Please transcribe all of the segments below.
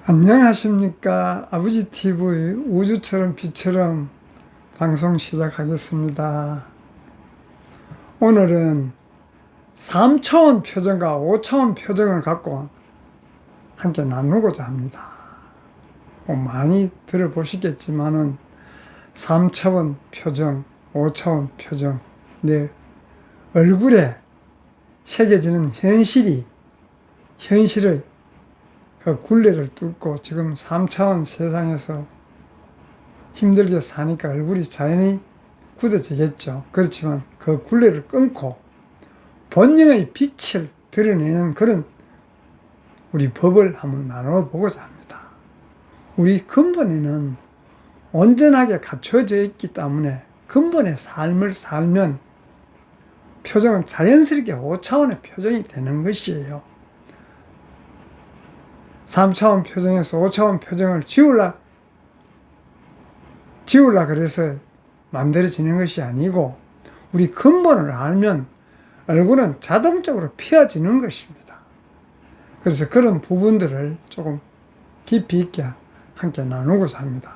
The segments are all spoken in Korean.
안녕하십니까. 아버지 TV 우주처럼 빛처럼 방송 시작하겠습니다. 오늘은 3차원 표정과 5차원 표정을 갖고 함께 나누고자 합니다. 많이 들어보시겠지만은 3차원 표정, 5차원 표정, 내 얼굴에 새겨지는 현실의 그 굴레를 뚫고 지금 3차원 세상에서 힘들게 사니까 얼굴이 자연히 굳어지겠죠. 그렇지만 그 굴레를 끊고 본능의 빛을 드러내는 그런 우리 법을 한번 나눠 보고자 합니다. 우리 근본에는 온전하게 갖춰져 있기 때문에 근본의 삶을 살면 표정은 자연스럽게 5차원의 표정이 되는 것이에요. 3차원 표정에서 5차원 표정을 지우려 그래서 만들어지는 것이 아니고 우리 근본을 알면 얼굴은 자동적으로 펴지는 것입니다. 그래서 그런 부분들을 조금 깊이 있게 함께 나누고자 합니다.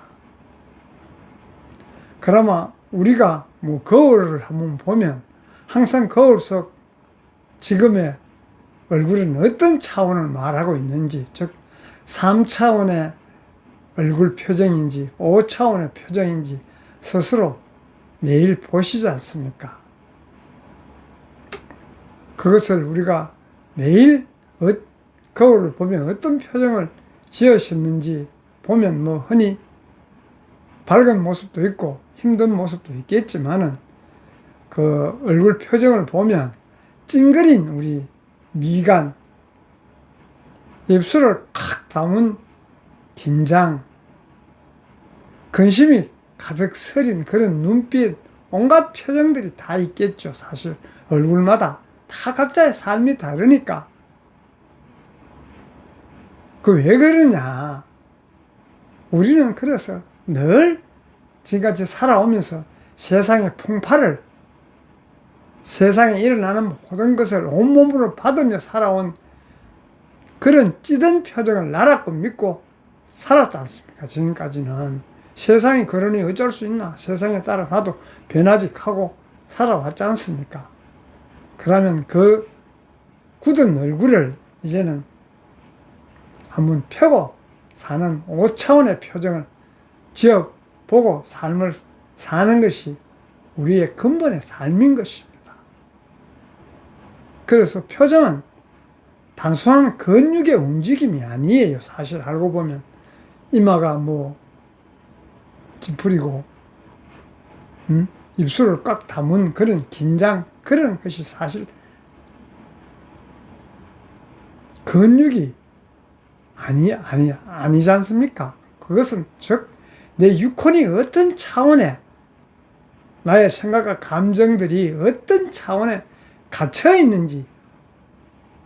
그러면 우리가 거울을 한번 보면 항상 거울 속 지금의 얼굴은 어떤 차원을 말하고 있는지, 즉 3차원의 얼굴 표정인지 5차원의 표정인지 스스로 매일 보시지 않습니까? 그것을 우리가 매일 거울을 보면 어떤 표정을 지으셨는지 보면 흔히 밝은 모습도 있고 힘든 모습도 있겠지만은 그 얼굴 표정을 보면 찡그린 우리 미간, 입술을 칵 담은 긴장, 근심이 가득 서린 그런 눈빛, 온갖 표정들이 다 있겠죠. 사실 얼굴마다 다 각자의 삶이 다르니까. 그 왜 그러냐? 우리는 그래서 늘 지금까지 살아오면서 세상의 풍파를, 세상에 일어나는 모든 것을 온몸으로 받으며 살아온 그런 찌든 표정을 나라고 믿고 살았지 않습니까? 지금까지는. 세상이 그러니 어쩔 수 있나? 세상에 따라 나도 변하지 하고 살아왔지 않습니까? 그러면 그 굳은 얼굴을 이제는 한번 펴고 사는 5차원의 표정을 지어보고 삶을 사는 것이 우리의 근본의 삶인 것입니다. 그래서 표정은 단순한 근육의 움직임이 아니에요. 사실 알고 보면 이마가 찌푸리고 입술을 꽉 담은 그런 긴장, 그런 것이 사실 근육이 아니지 않습니까? 그것은 즉 내 육혼이 어떤 차원에, 나의 생각과 감정들이 어떤 차원에 갇혀 있는지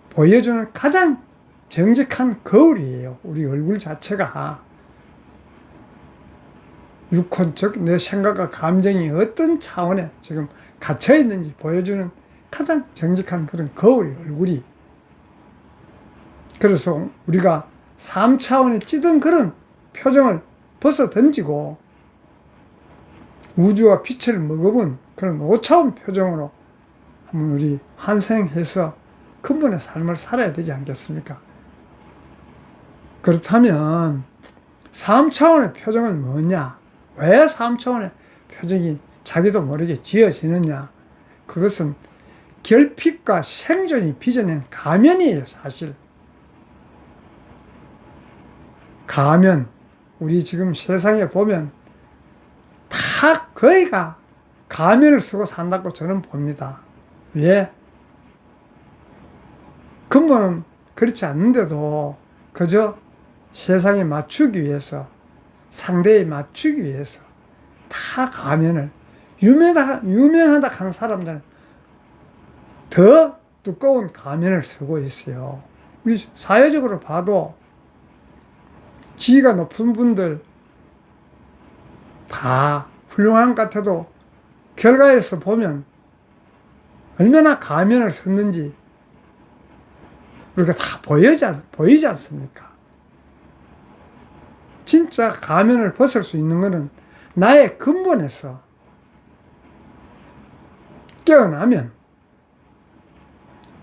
보여주는 가장 정직한 거울이에요. 우리 얼굴 자체가 육혼, 즉 내 생각과 감정이 어떤 차원에 지금 갇혀 있는지 보여주는 가장 정직한 그런 거울이 얼굴이. 그래서 우리가 3차원에 찌든 그런 표정을 벗어 던지고 우주와 빛을 머금은 그런 5차원 표정으로 한번 우리 환생해서 근본의 삶을 살아야 되지 않겠습니까? 그렇다면 3차원의 표정은 뭐냐? 왜 3차원의 표정이 자기도 모르게 지어지느냐? 그것은 결핍과 생존이 빚어낸 가면이에요, 사실. 가면, 우리 지금 세상에 보면 다 거의가 가면을 쓰고 산다고 저는 봅니다. 왜? 근본은 그렇지 않는데도 그저 세상에 맞추기 위해서, 상대에 맞추기 위해서 다 가면을, 유명하다 하는 사람들은 더 두꺼운 가면을 쓰고 있어요. 우리 사회적으로 봐도 지위가 높은 분들 다 훌륭한 것 같아도 결과에서 보면 얼마나 가면을 썼는지 우리가 다 보이지 않습니까? 진짜 가면을 벗을 수 있는 것은 나의 근본에서 깨어나면,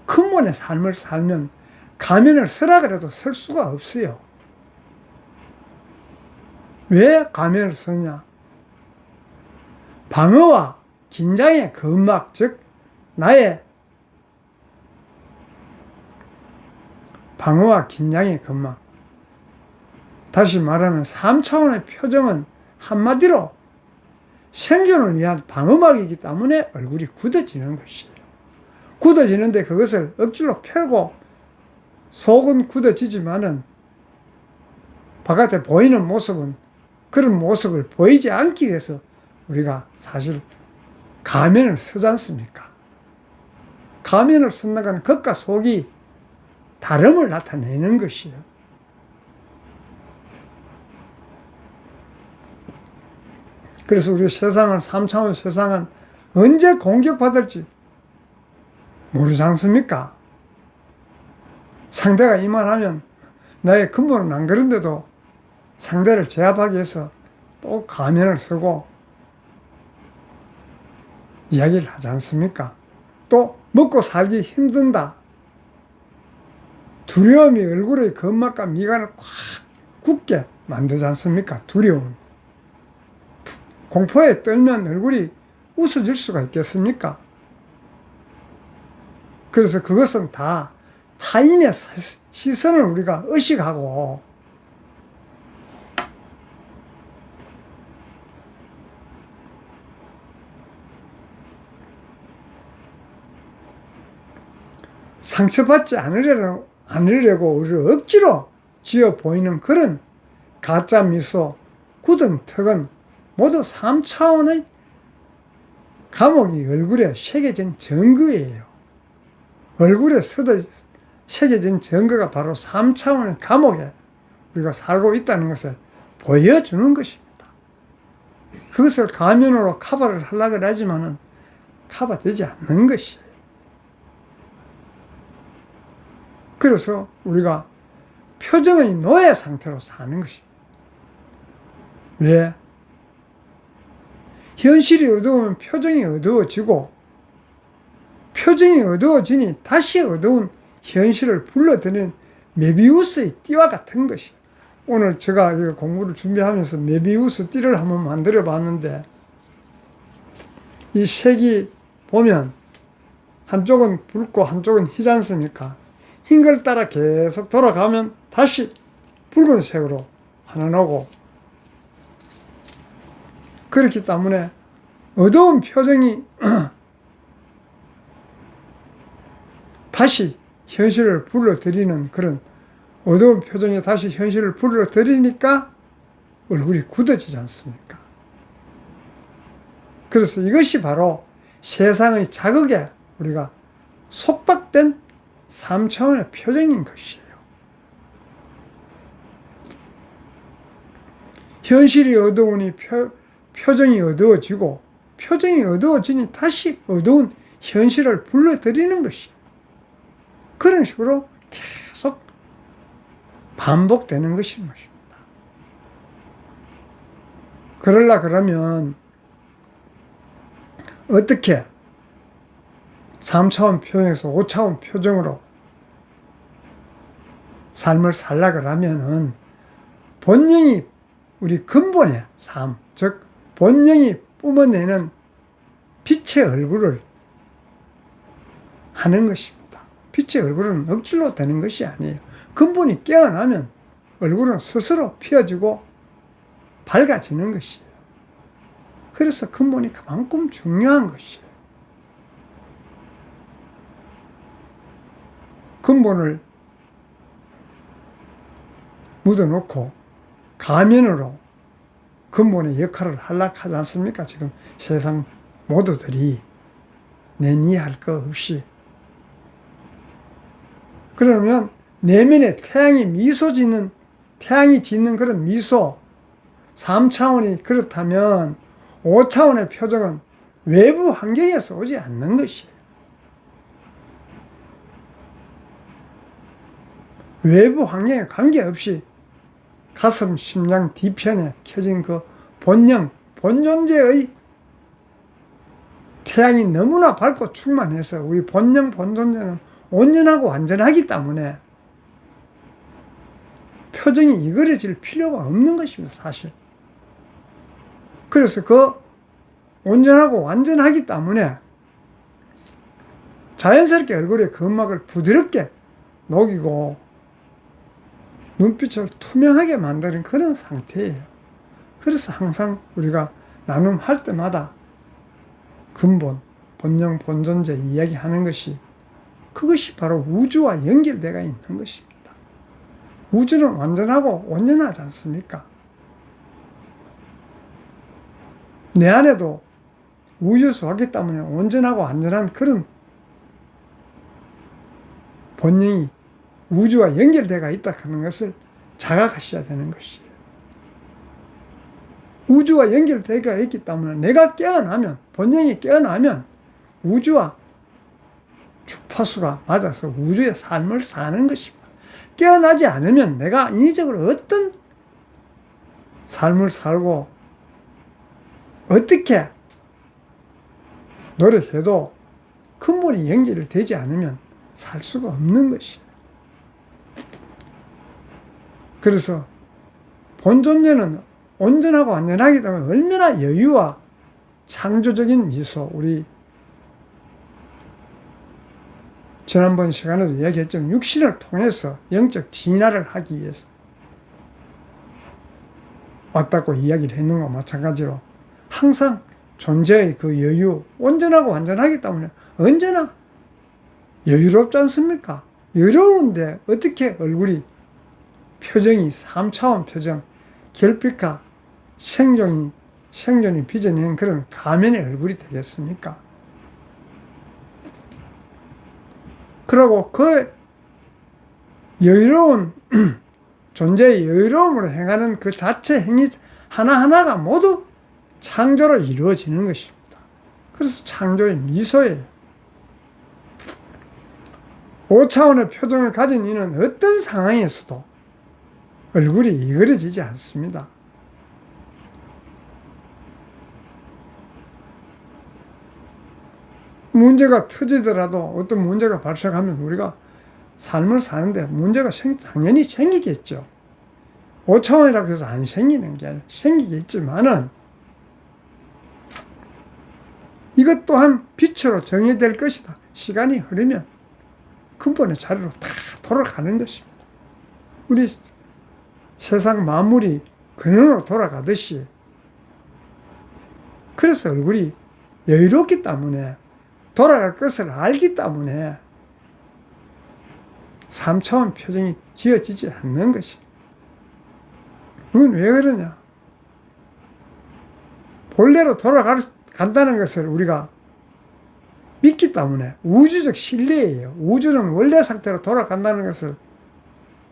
근본의 삶을 살면 가면을 쓰라 그래도 쓸 수가 없어요. 왜 가면을 쓰냐? 방어와 긴장의 근막, 즉 나의 방어와 긴장의 근막. 다시 말하면 3차원의 표정은 한마디로 생존을 위한 방어막이기 때문에 얼굴이 굳어지는 것이에요. 굳어지는데 그것을 억지로 펴고 속은 굳어지지만은 바깥에 보이는 모습은 그런 모습을 보이지 않기 위해서 우리가 사실 가면을 쓰지 않습니까? 가면을 쓴다는 건 겉과 속이 다름을 나타내는 것이에요. 그래서 우리 세상은, 3차원 세상은 언제 공격받을지 모르지 않습니까? 상대가 이 말하면 나의 근본은 안 그런데도 상대를 제압하기 위해서 또 가면을 쓰고 이야기를 하지 않습니까? 또 먹고 살기 힘든다. 두려움이 얼굴의 근막과 미간을 꽉 굳게 만들지 않습니까? 두려움. 공포에 떨면 얼굴이 웃어질 수가 있겠습니까? 그래서 그것은 다 타인의 시선을 우리가 의식하고 상처받지 않으려고 우리를 억지로 지어 보이는 그런 가짜 미소, 굳은 턱은 모두 3차원의 감옥이 얼굴에 새겨진 증거예요. 얼굴에 새겨진 증거가 바로 3차원의 감옥에 우리가 살고 있다는 것을 보여주는 것입니다. 그것을 가면으로 커버를 하려고 하지만은 커버되지 않는 것이에요. 그래서 우리가 표정의 노예 상태로 사는 것입니다. 왜? 현실이 어두우면 표정이 어두워지고, 표정이 어두워지니 다시 어두운 현실을 불러들이는 메비우스의 띠와 같은 것이에요. 오늘 제가 공부를 준비하면서 메비우스 띠를 한번 만들어 봤는데, 이 색이 보면 한쪽은 붉고 한쪽은 희지 않습니까? 흰 걸 따라 계속 돌아가면 다시 붉은색으로 환원하고, 그렇기 때문에 어두운 표정이 다시 현실을 불러들이는, 그런 어두운 표정이 다시 현실을 불러들이니까 얼굴이 굳어지지 않습니까? 그래서 이것이 바로 세상의 자극에 우리가 속박된 3차원의 표정인 것이에요. 현실이 어두우니 표정이 어두워지고, 표정이 어두워지니 다시 어두운 현실을 불러들이는 것이에요. 그런 식으로 계속 반복되는 것입니다. 그러면 어떻게 3차원 표정에서 5차원 표정으로 삶을 살려고 하면은 본능이, 우리 근본의 삶, 즉 본능이 뿜어내는 빛의 얼굴을 하는 것입니다. 빛의 얼굴은 억지로 되는 것이 아니에요. 근본이 깨어나면 얼굴은 스스로 피어지고 밝아지는 것이에요. 그래서 근본이 그만큼 중요한 것이에요. 근본을 묻어놓고 가면으로 근본의 역할을 하려고 하지 않습니까? 지금 세상 모두들이 내니할 것 없이. 그러면 내면에 태양이 짓는 그런 미소, 3차원이 그렇다면 5차원의 표정은 외부 환경에서 오지 않는 것이에요. 외부 환경에 관계없이 가슴 심장 뒤편에 켜진 그 본영, 본존재의 태양이 너무나 밝고 충만해서 우리 본영, 본존재는 온전하고 완전하기 때문에 표정이 이그러질 필요가 없는 것입니다, 사실. 그래서 그 온전하고 완전하기 때문에 자연스럽게 얼굴에 근막을 부드럽게 녹이고 눈빛을 투명하게 만드는 그런 상태예요. 그래서 항상 우리가 나눔할 때마다 근본, 본영, 본존재 이야기하는 것이 그것이 바로 우주와 연결되어 있는 것입니다. 우주는 완전하고 온전하지 않습니까? 내 안에도 우주에서 왔기 때문에 온전하고 완전한 그런 본능이 우주와 연결되어 있다 하는 것을 자각하셔야 되는 것이에요. 우주와 연결되어 있기 때문에 내가 깨어나면, 본능이 깨어나면 우주와 주파수가 맞아서 우주의 삶을 사는 것입니다. 깨어나지 않으면 내가 인위적으로 어떤 삶을 살고 어떻게 노력해도 근본이 연결되지 않으면 살 수가 없는 것이에요. 그래서 본존재는 온전하고 완전하기 때문에 얼마나 여유와 창조적인 미소, 우리 지난번 시간에도 이야기했죠. 육신을 통해서 영적 진화를 하기 위해서 왔다고 이야기를 했는 것과 마찬가지로 항상 존재의 그 여유, 온전하고 완전하기 때문에 언제나 여유롭지 않습니까? 여유로운데 어떻게 얼굴이 표정이 3차원 표정, 결핍과 생존이 빚어낸 그런 가면의 얼굴이 되겠습니까? 그리고 그 여유로운 존재의 여유로움으로 행하는 그 자체 행위 하나하나가 모두 창조로 이루어지는 것입니다. 그래서 창조의 미소예요. 5차원의 표정을 가진 이는 어떤 상황에서도 얼굴이 이그러지지 않습니다. 문제가 터지더라도 어떤 문제가 발생하면 우리가 삶을 사는데 문제가 당연히 생기겠죠. 5차원이라고 해서 안 생기는 게 아니라 생기겠지만은 이것 또한 빛으로 정의될 것이다. 시간이 흐르면 근본의 자리로 다 돌아가는 것입니다. 우리 세상 만물이 근원으로 돌아가듯이 그래서 얼굴이 여유롭기 때문에 돌아갈 것을 알기 때문에 3차원 표정이 지어지지 않는 것이. 그건 왜 그러냐? 본래로 돌아간다는 것을 우리가 믿기 때문에 우주적 신뢰예요. 우주는 원래 상태로 돌아간다는 것을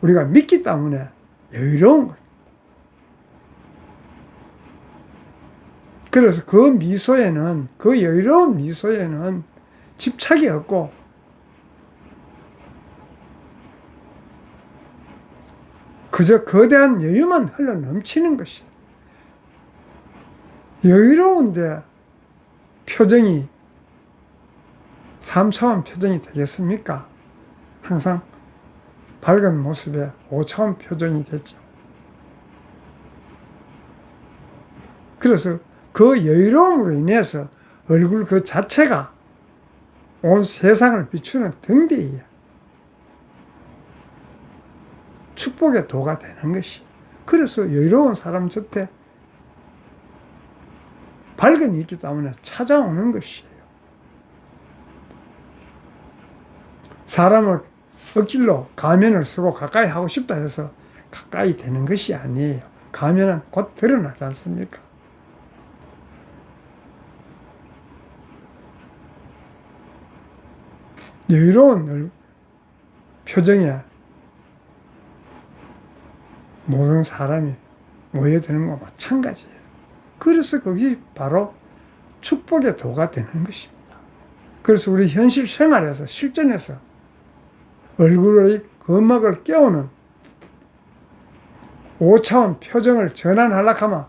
우리가 믿기 때문에 여유로운 거예요. 그래서 그 미소에는, 그 여유로운 미소에는 집착이 없고 그저 거대한 여유만 흘러 넘치는 것이에요. 여유로운데 표정이 3차원 표정이 되겠습니까? 항상 밝은 모습에 5차원 표정이 되죠. 그래서 그 여유로움으로 인해서 얼굴 그 자체가 온 세상을 비추는 등대예요. 축복의 도가 되는 것이. 그래서 여유로운 사람 곁에 밝음이 있기 때문에 찾아오는 것이에요. 사람을 억지로 가면을 쓰고 가까이 하고 싶다 해서 가까이 되는 것이 아니에요. 가면은 곧 드러나지 않습니까? 여유로운 표정에 모든 사람이 모여드는 것과 마찬가지예요. 그래서 그것이 바로 축복의 도가 되는 것입니다. 그래서 우리 현실 생활에서, 실전에서 얼굴의 근막을 깨우는 5차원 표정을 전환하려고 하면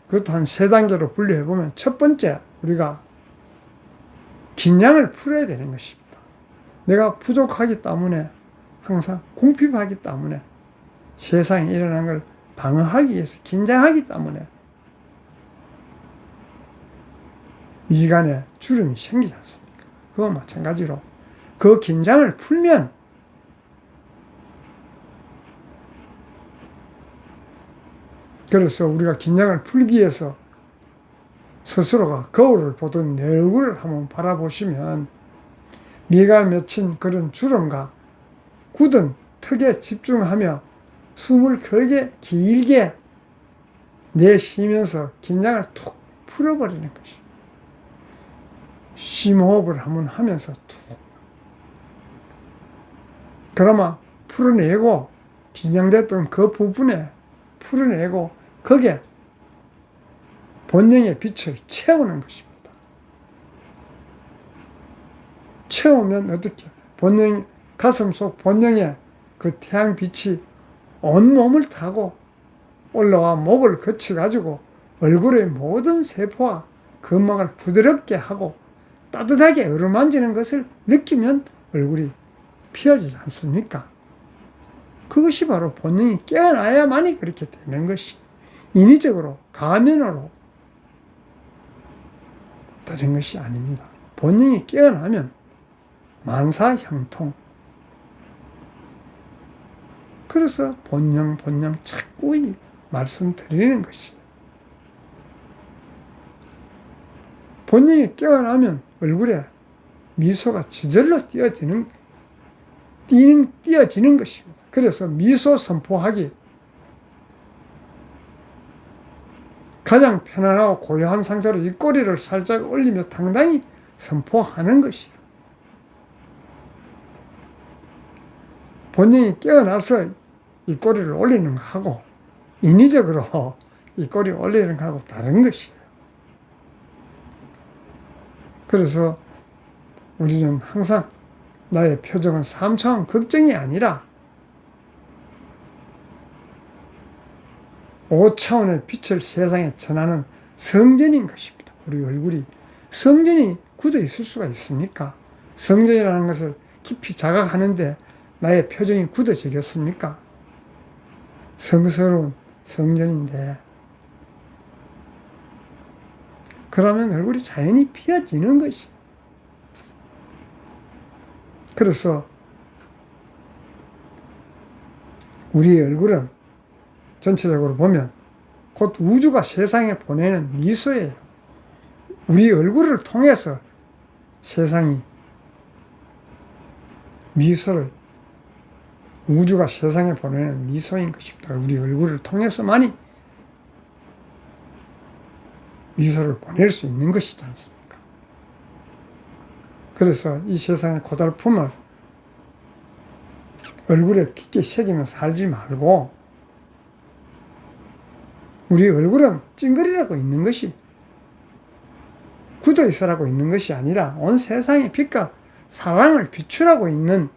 그것도 한 3단계로 분류해보면 첫 번째 우리가 긴장을 풀어야 되는 것입니다. 내가 부족하기 때문에 항상 궁핍하기 때문에 세상에 일어난 걸 방어하기 위해서 긴장하기 때문에 미간에 주름이 생기지 않습니까? 그와 마찬가지로 그 긴장을 풀면 그래서 우리가 긴장을 풀기 위해서 스스로가 거울을 보던 내 얼굴을 한번 바라보시면 미가 맺힌 그런 주름과 굳은 턱에 집중하며 숨을 길게 내쉬면서 긴장을 툭 풀어버리는 것이. 심호흡을 한번 하면서 툭. 그러면 풀어내고 긴장됐던 그 부분에 풀어내고 거기에 본능의 빛을 채우는 것입니다. 채우면 어떻게? 본능, 가슴 속 본능의 그 태양빛이 온몸을 타고 올라와 목을 거쳐가지고 얼굴의 모든 세포와 근막을 부드럽게 하고 따뜻하게 어루만지는 것을 느끼면 얼굴이 피어지지 않습니까? 그것이 바로 본능이 깨어나야만이 그렇게 되는 것이 인위적으로 가면으로 되는 것이 아닙니다. 본능이 깨어나면 만사형통. 그래서 본능 자꾸 말씀드리는 것이. 본능이 깨어나면 얼굴에 미소가 저절로 띄어지는 것입니다. 그래서 미소 선포하기 가장 편안하고 고요한 상태로 입꼬리를 살짝 올리며 당당히 선포하는 것이에요. 본인이 깨어나서 입꼬리를 올리는 거하고 인위적으로 입꼬리 올리는 거하고 다른 것이에요. 그래서 우리는 항상 나의 표정은 3차원 걱정이 아니라 5차원의 빛을 세상에 전하는 성전인 것입니다. 우리 얼굴이 성전이 굳어 있을 수가 있습니까? 성전이라는 것을 깊이 자각하는데 나의 표정이 굳어지겠습니까? 성스러운 성전인데 그러면 얼굴이 자연히 피어지는 것이. 그래서 우리의 얼굴은 전체적으로 보면 곧 우주가 세상에 보내는 미소예요. 우리 얼굴을 통해서 세상이 미소를 우주가 세상에 보내는 미소인 것입니다. 우리 얼굴을 통해서만이 미소를 보낼 수 있는 것이지 않습니까? 그래서 이 세상의 고달픔을 얼굴에 깊게 새기며 살지 말고 우리 얼굴은 찡그리라고 있는 것이 굳어 있으라고 있는 것이 아니라 온 세상의 빛과 사랑을 비추라고 있는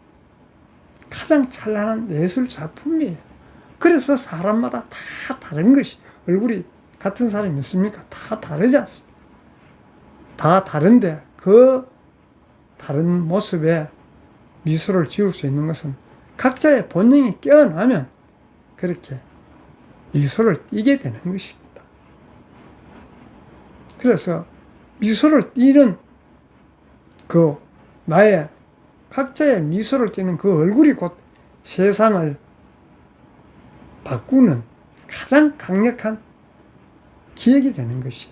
가장 찬란한 예술 작품이에요. 그래서 사람마다 다 다른 것이 얼굴이 같은 사람이 있습니까? 다 다르지 않습니까? 다 다른데 그 다른 모습에 미소를 지을 수 있는 것은 각자의 본능이 깨어나면 그렇게 미소를 띠게 되는 것입니다. 그래서 미소를 띠는 그 나의 각자의 미소를 띠는 그 얼굴이 곧 세상을 바꾸는 가장 강력한 기획이 되는 것이.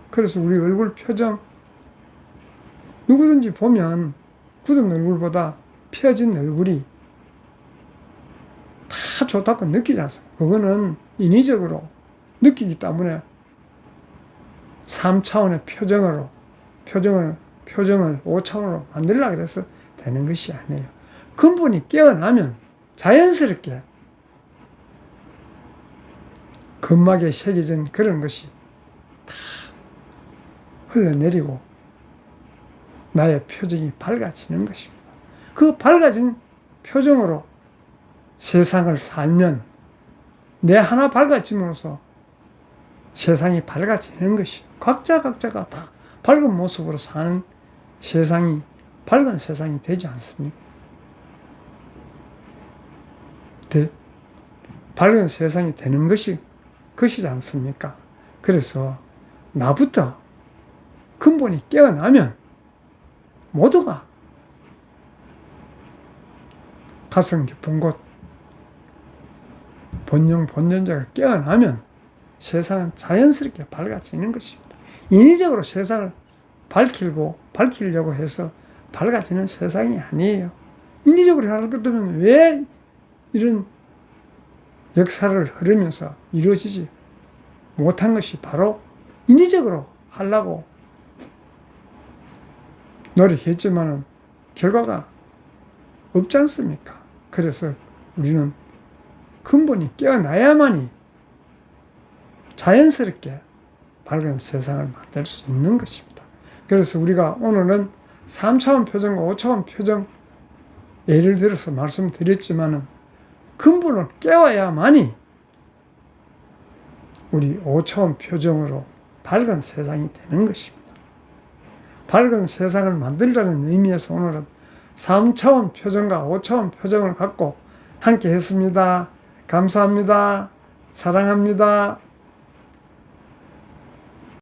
그래서 우리 얼굴 표정 누구든지 보면 굳은 얼굴보다 펴진 얼굴이 다 좋다고 느끼지 않습니까? 그거는 인위적으로 느끼기 때문에 3차원의 표정을 5차원으로 만들려고 해서 되는 것이 아니에요. 근본이 깨어나면 자연스럽게 근막에 새겨진 그런 것이 다 흘러내리고 나의 표정이 밝아지는 것입니다. 그 밝아진 표정으로 세상을 살면 내 하나 밝아짐으로써 세상이 밝아지는 것이, 각자가 다 밝은 모습으로 사는 세상이, 밝은 세상이 되지 않습니까? 밝은 세상이 되는 것이지 않습니까? 그래서 나부터 근본이 깨어나면 모두가 가슴 깊은 곳, 본연자가 깨어나면 세상은 자연스럽게 밝아지는 것입니다. 인위적으로 세상을 밝히려고 해서 밝아지는 세상이 아니에요. 인위적으로 하는 것 때문에 왜 이런 역사를 흐르면서 이루어지지 못한 것이 바로 인위적으로 하려고 노력했지만은 결과가 없지 않습니까? 그래서 우리는 근본이 깨어나야만이 자연스럽게 밝은 세상을 만들 수 있는 것입니다. 그래서 우리가 오늘은 3차원 표정과 5차원 표정 예를 들어서 말씀드렸지만은 근본을 깨워야만이 우리 5차원 표정으로 밝은 세상이 되는 것입니다. 밝은 세상을 만들자는 의미에서 오늘은 3차원 표정과 5차원 표정을 갖고 함께 했습니다. 감사합니다. 사랑합니다.